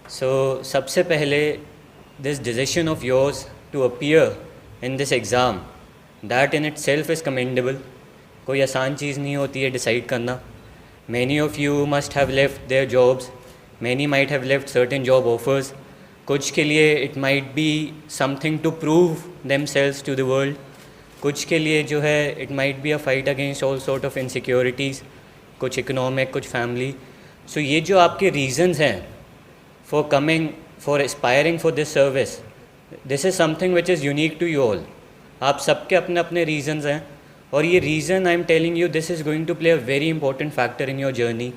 सो सबसे पहले this decision of yours to appear in this exam, that in itself is commendable. कोई आसान चीज़ नहीं होती है डिसाइड करना। Many of you must have left their jobs, many might have left certain job offers. कुछ के लिए it might be something to prove themselves to the world, कुछ के लिए जो है it might be a fight against all sort of insecurities, कुछ economic, कुछ फैमिली। सो ये जो आपके रीजंस हैं for coming, for aspiring for this service, this is something which is unique to you all. आप सबके अपने अपने रीजंस हैं, और ये reason I am telling you, this is going to play a very important factor in your journey,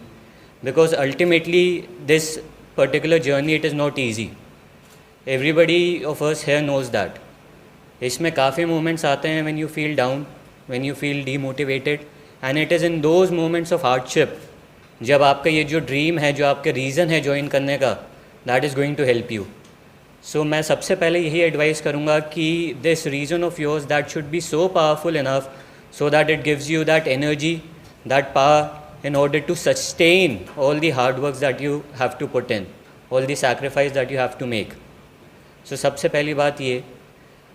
because ultimately this particular journey it is not easy. Everybody of us here knows that. इसमें काफ़ी moments आते हैं when you feel down, when you feel demotivated, and it is in those moments of hardship जब आपका ये जो dream है, जो आपका रीज़न है ज्वाइन करने का, that is going to help you. So मैं सबसे पहले यही एडवाइस करूँगा कि this reason of yours that should be so powerful enough so that it gives you that energy, that power in order to sustain all the hard works that you have to put in, all the sacrifice that you have to make. So सबसे पहली बात ये।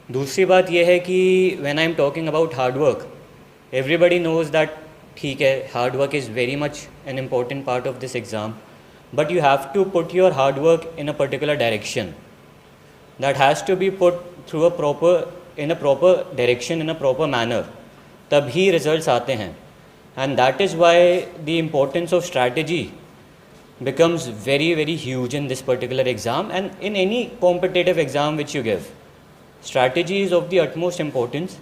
दूसरी बात ये है कि when I'm talking about hard work, everybody knows that ठीक है, hard work is very much an important part of this exam, but you have to put your hard work in a particular direction. That has to be put through in a proper direction, in a proper manner. तभी results आते हैं, and that is why the importance of strategy becomes very very huge in this particular exam and in any competitive exam which you give. Strategy is of the utmost importance,